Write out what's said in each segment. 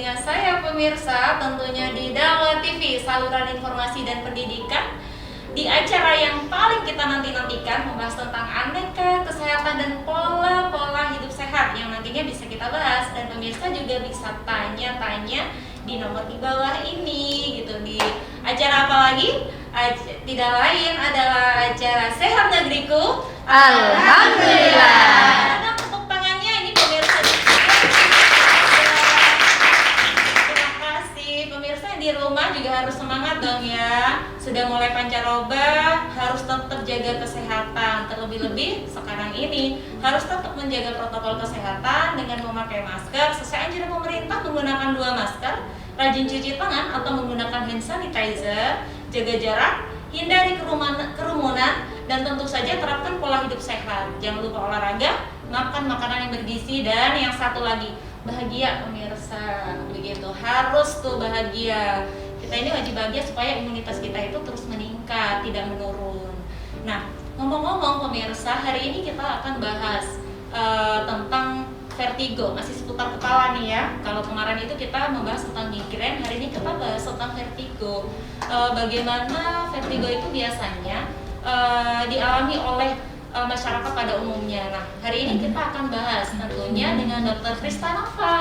dengan saya pemirsa, tentunya di Dakwah TV, saluran informasi dan pendidikan. Di acara yang paling kita nantikan membahas tentang aneka kesehatan dan pola-pola hidup sehat yang nantinya bisa kita bahas, dan pemirsa juga bisa tanya-tanya di nomor di bawah ini gitu. Di acara apa lagi? Tidak lain adalah acara Sehat Negeriku. Alhamdulillah. Tepuk tangannya ini pemirsa. Terima kasih pemirsa yang di rumah juga harus semangat dong ya. Sudah mulai pancaroba, harus tetap jaga kesehatan. Terlebih-lebih sekarang ini harus tetap menjaga protokol kesehatan dengan memakai masker sesuai anjuran pemerintah, menggunakan 2 masker, rajin cuci tangan atau menggunakan hand sanitizer, jaga jarak, hindari kerumunan, dan tentu saja terapkan pola hidup sehat. Jangan lupa olahraga, makan makanan yang bergizi, dan yang satu lagi, bahagia pemirsa. Begitu, harus tuh bahagia. Kita ini wajib bahagia supaya imunitas kita itu terus meningkat, tidak menurun. Nah, ngomong-ngomong pemirsa, hari ini kita akan bahas tentang vertigo, masih seputar kepala nih ya. Kalau kemarin itu kita membahas tentang migrain, hari ini kita bahas tentang vertigo. Bagaimana vertigo itu biasanya dialami oleh masyarakat pada umumnya. Nah, hari ini kita akan bahas tentunya dengan Dr. Krista Nova.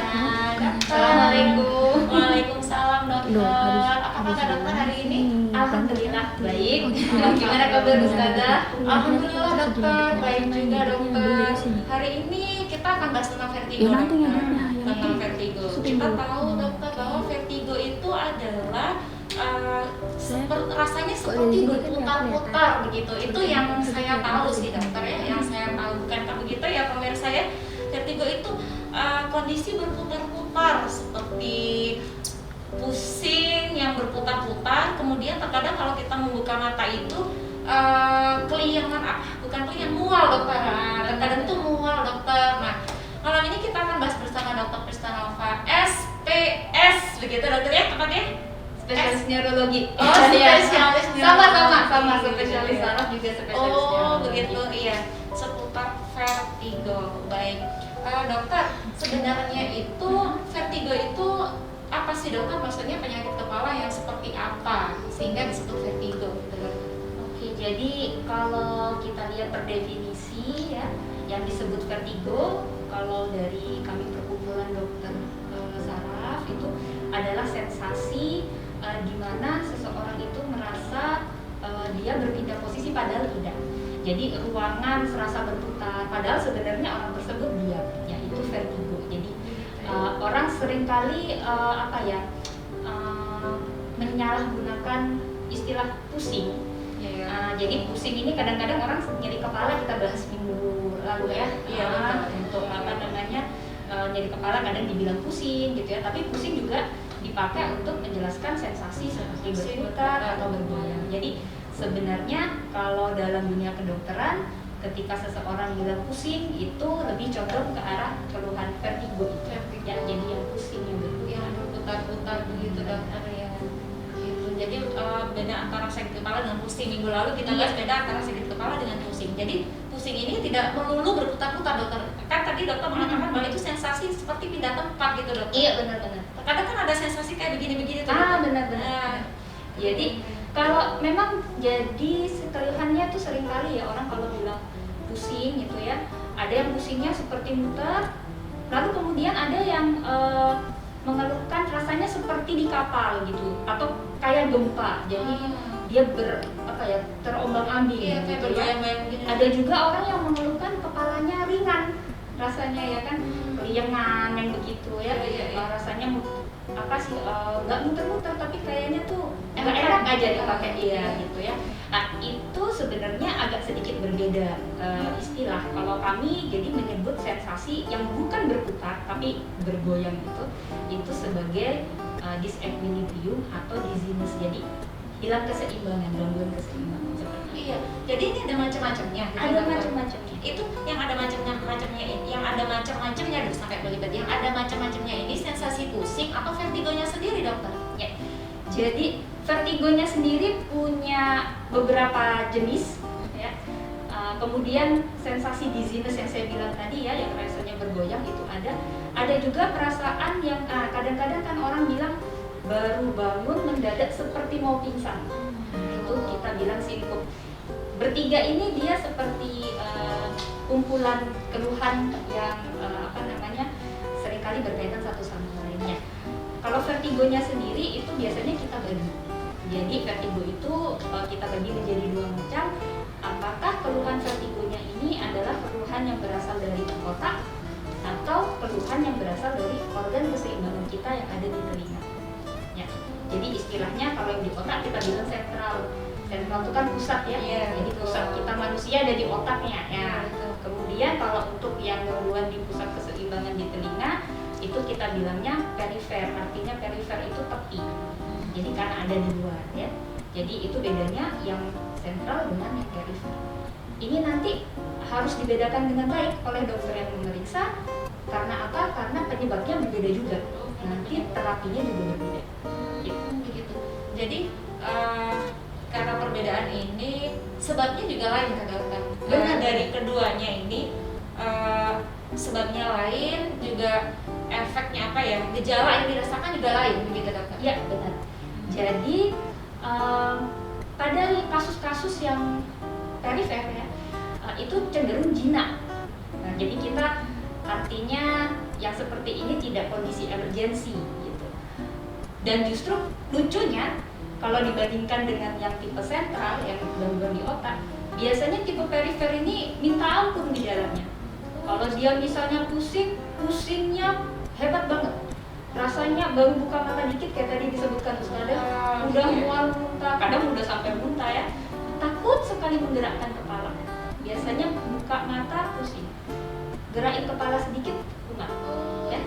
Nah, dokter. Assalamualaikum. Waalaikumsalam dokter. Apa kabar dokter hari ini? Alhamdulillah baik. Gimana kabar Ustazah? Alhamdulillah dokter, baik juga dokter. Hari ini kita akan bahas tentang vertigo. Tentang vertigo. Kita tahu dokter bahwa vertigo itu adalah rasanya seperti berputar-putar begitu. Itu yang saya tahu sih dokter ya, yang saya tahu. Bukankah begitu ya pemirsa ya? Vertigo itu kondisi berputar-putar seperti pusing yang berputar-putar. Kemudian terkadang kalau kita membuka mata itu mual dokter. Terkadang itu mual dokter. Nah, malam ini kita akan bahas bersama Dr. Krista Nova, SPS begitu dokter ya, tepatnya? Spesialis neurologi. Oh, spesialis neurologi. Sama spesialis saraf juga spesialis neurologi. Oh, begitu iya. Seputar vertigo. Baik. Dokter, sebenarnya itu vertigo itu apa sih dokter? Maksudnya penyakit kepala yang seperti apa sehingga disebut vertigo? Oke, jadi kalau kita lihat per definisi ya, yang disebut vertigo kalau dari kami perkumpulan dokter saraf itu adalah sensasi di mana seseorang itu merasa dia berpindah posisi padahal tidak. Jadi ruangan serasa berputar padahal sebenarnya orang tersebut diam, ya itu vertigo. Jadi orang seringkali menyalahgunakan istilah pusing. Jadi pusing ini kadang-kadang orang nyeri kepala, kita bahas minggu lalu ya. Untuk nyeri kepala kadang dibilang pusing gitu ya, tapi pusing juga dipakai untuk menjelaskan sensasi seperti berputar atau bergoyang. Jadi sebenarnya kalau dalam dunia kedokteran, ketika seseorang bilang pusing itu lebih condong ke arah keluhan vertigo itu. Ya, jadi yang pusing yang berputar-putar begitu dokter ya. Gitu. Jadi beda antara sakit kepala dengan pusing. Minggu lalu kita bahas beda antara sakit kepala dengan pusing. Jadi pusing ini tidak melulu berputar-putar dokter. Kan tadi dokter mengatakan bahwa itu sensasi seperti pindah tempat gitu dokter. Iya benar-benar. Kadang kan ada sensasi kayak begini-begini tuh. Benar-benar. Jadi kalau memang jadi keluhannya tuh seringkali ya orang kalau bilang pusing gitu ya, ada yang pusingnya seperti muter, lalu kemudian ada yang mengeluhkan rasanya seperti di kapal gitu atau kayak gempa, jadi dia terombang-ambing gitu ya. Ada juga orang yang mengeluhkan kepalanya ringan rasanya ya kan, keliengan yang begitu ya. Rasanya nggak muter-muter tapi kayaknya tuh nggak enak aja dipakai gitu ya. Nah itu sebenarnya agak sedikit berbeda istilah. Kalau kami jadi menyebut sensasi yang bukan berputar tapi bergoyang itu sebagai disequilibrium atau dizziness. Jadi hilang keseimbangan, gangguan keseimbangan seperti itu. Iya. Jadi ini ada macam-macamnya. Ada macam-macamnya. Itu yang ada macam-macamnya ini, yang ada macam-macamnya aduh sampai belibet. Yang ada macam-macamnya ini sensasi pusing atau vertigonya sendiri dokter? Ya. Jadi vertigonya sendiri punya beberapa jenis ya. Kemudian sensasi dizziness yang saya bilang tadi ya, yang rasanya bergoyang itu ada juga perasaan yang baru bangun mendadak seperti mau pingsan. Itu kita bilang sinkope. Bertiga ini dia seperti kumpulan keluhan yang seringkali berkaitan satu sama lainnya. Kalau vertigonya sendiri itu biasanya kita bagi. Jadi vertigo itu kita bagi menjadi dua macam. Apakah keluhan vertigonya ini adalah keluhan yang berasal dari otak atau keluhan yang berasal dari organ keseimbangan kita yang ada di telinga. Ya. Jadi istilahnya kalau yang di otak kita bilang sentral. Sentral itu kan pusat ya. Jadi pusat kita manusia ada di otaknya ya. Kemudian kalau untuk yang gangguan di pusat keseimbangan di telinga itu kita bilangnya perifer. Artinya perifer itu tepi. Jadi karena ada di luar ya. Jadi itu bedanya yang sentral dengan yang perifer. Ini nanti harus dibedakan dengan baik oleh dokter yang memeriksa. Karena apa? Karena penyebabnya berbeda juga. Nanti terapinya juga berbeda. Begitu. Jadi karena perbedaan ini sebabnya juga lain kan dokter. Karena dari keduanya ini sebabnya lain, juga efeknya apa ya? Gejala yang dirasakan juga lain begitu dokter. Ya benar. Jadi pada kasus-kasus yang perifer ya, itu cenderung jinak. Nah, jadi kita artinya yang seperti ini tidak kondisi emergensi gitu. Dan justru lucunya kalau dibandingkan dengan yang tipe sentral yang gangguan di otak, biasanya tipe perifer ini minta ampun gejalanya. Kalau dia misalnya pusing, pusingnya hebat banget. Rasanya baru buka mata dikit kayak tadi disebutkan Ustazah, udah mual muntah, kadang udah sampai muntah ya. Takut sekali menggerakkan kepala. Biasanya buka mata pusing. Gerakin kepala sedikit kumat. Ya.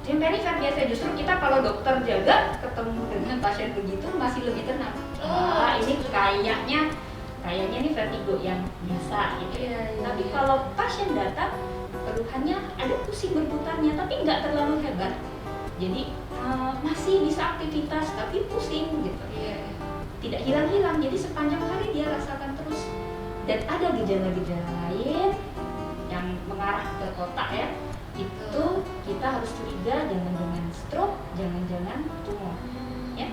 Yang perifer biasa justru kita kalau dokter jaga ketemu dengan pasien begitu masih lebih tenang. Ini kayaknya ini vertigo yang biasa gitu. Tapi kalau pasien datang keluhannya ada pusing berputarnya tapi nggak terlalu hebat. Jadi masih bisa aktivitas tapi pusing gitu. Tidak hilang-hilang. Jadi sepanjang hari dia rasakan terus. Dan ada gejala-gejala lain yang mengarah ke otak ya. Itu kita harus curiga jangan-jangan stroke, jangan-jangan tumor. Ya.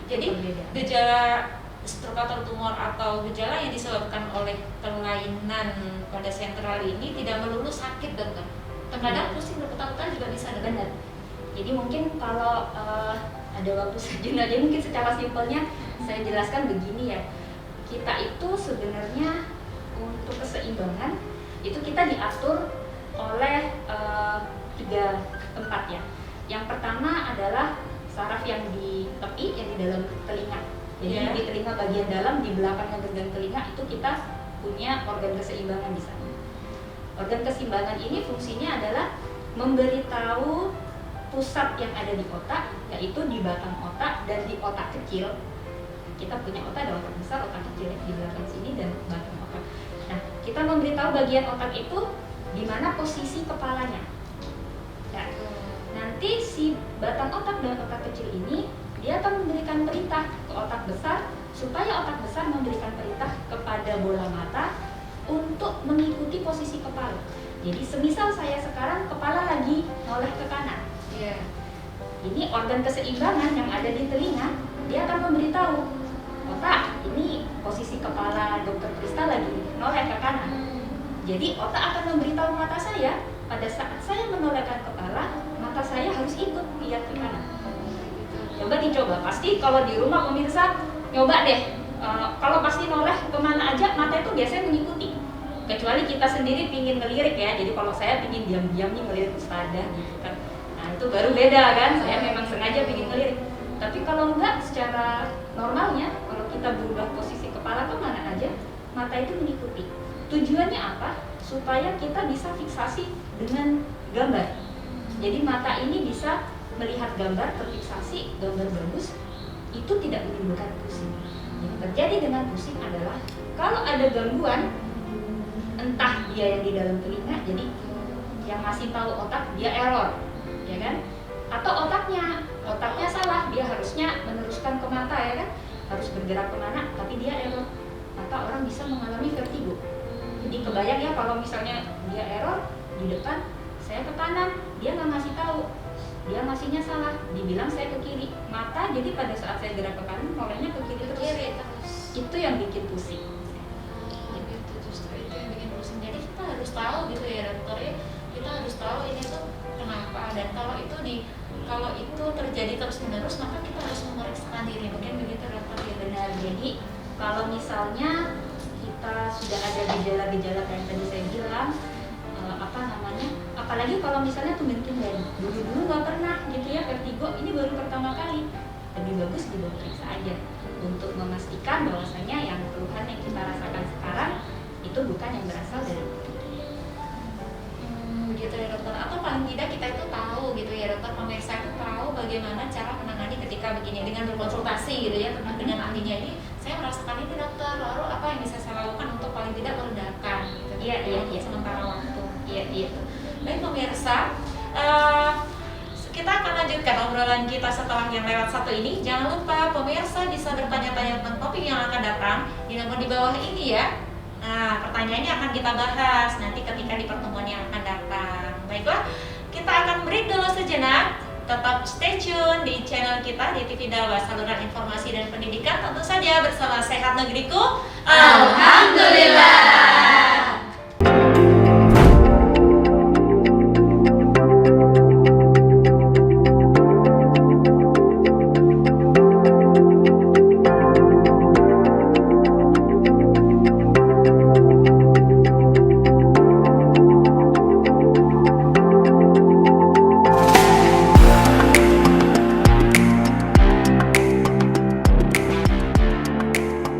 Jadi gejala stroke atau tumor atau gejala yang disebabkan oleh kelainan pada sentral ini tidak melulu sakit dokter. Terkadang pusing berputar-putar juga bisa Benar. Jadi mungkin kalau ada waktu sejenak aja mungkin secara simpelnya saya jelaskan begini ya. Kita itu sebenarnya untuk keseimbangan itu kita diatur oleh 3 tempat ya. Yang pertama adalah saraf yang di tepi, yang di dalam telinga. Jadi di telinga bagian dalam, di belakang yang gegang telinga itu kita punya organ keseimbangan di sana. Organ keseimbangan ini fungsinya adalah memberitahu pusat yang ada di otak, yaitu di batang otak dan di otak kecil. Kita punya otak, ada otak besar, otak kecil di belakang sini dan batang otak. Nah, kita memberitahu bagian otak itu di mana posisi kepalanya. Ya. Nanti si batang otak dan otak kecil ini dia akan memberikan perintah ke otak besar supaya otak besar memberikan perintah kepada bola mata untuk mengikuti posisi kepala. Jadi semisal saya sekarang kepala lagi noleh ke kanan. Ini organ keseimbangan yang ada di telinga, dia akan memberitahu otak, ini posisi kepala Dokter Krista lagi noleh ke kanan. Jadi otak akan memberitahu mata saya pada saat saya menolehkan kepala, mata saya harus ikut lihat ke kanan. Coba dicoba, pasti kalau di rumah pemirsa nyoba deh. Kalau pasti noleh kemana aja mata itu biasanya mengikuti. Kecuali kita sendiri pingin ngelirik ya. Jadi kalau saya pingin diam-diam nih ngelirik Ustazah gitu kan. Nah itu baru beda kan. Saya memang sengaja pingin ngelirik. Tapi kalau enggak, secara normalnya kalau kita berubah posisi kepala kemana aja, mata itu mengikuti. Tujuannya apa? Supaya kita bisa fiksasi dengan gambar. Jadi mata ini bisa melihat gambar, terfiksasi, gambar bagus, itu tidak menimbulkan pusing. Yang terjadi dengan pusing adalah kalau ada gangguan, entah dia yang di dalam telinga, jadi yang ngasih tahu otak dia error, ya kan? Atau otaknya salah, dia harusnya meneruskan ke mata, ya kan? Harus bergerak kemana, tapi dia error. Maka orang bisa mengalami vertigo. Jadi kebayang ya kalau misalnya dia error di depan, saya ke kanan, dia nggak ngasih tahu. dia ngasihnya salah, dibilang saya ke kiri mata, jadi pada saat saya gerak ke kanan nolehnya ke kiri terus. Itu yang bikin pusing. Gitu, justru itu yang bikin pusing. Jadi kita harus tahu gitu ya dokter ya, kita harus tahu ini tuh kenapa, dan kalau itu terjadi terus menerus maka kita harus memeriksakan diri, mungkin begitu dokter ya. Benar. Jadi kalau misalnya kita sudah ada gejala-gejala kayak tadi saya bilang, apalagi kalau misalnya tumben-tumben dulu nggak pernah gitu ya vertigo, ini baru pertama kali, lebih bagus dibawa periksa aja untuk memastikan bahwasanya yang keluhan yang kita rasakan sekarang itu bukan yang berasal dari Begitu ya dokter, atau paling tidak kita itu tahu gitu ya dokter, pemirsa itu tahu bagaimana cara menangani ketika begini dengan berkonsultasi gitu ya dengan ahlinya. Ini saya merasakan ini dokter, lalu apa yang bisa saya lakukan untuk paling tidak meredakan gitu. Iya. Sementara waktu. Iya. Baik pemirsa, kita akan lanjutkan obrolan kita setelah yang lewat satu ini. Jangan lupa pemirsa bisa bertanya-tanya tentang topik yang akan datang di nomor di bawah ini ya. Nah, pertanyaannya akan kita bahas nanti ketika di pertemuan yang akan datang. Baiklah, kita akan break dulu sejenak. Tetap stay tune di channel kita di TV Dalwa, saluran informasi dan pendidikan, tentu saja bersama Sehat Negeriku. Alhamdulillah.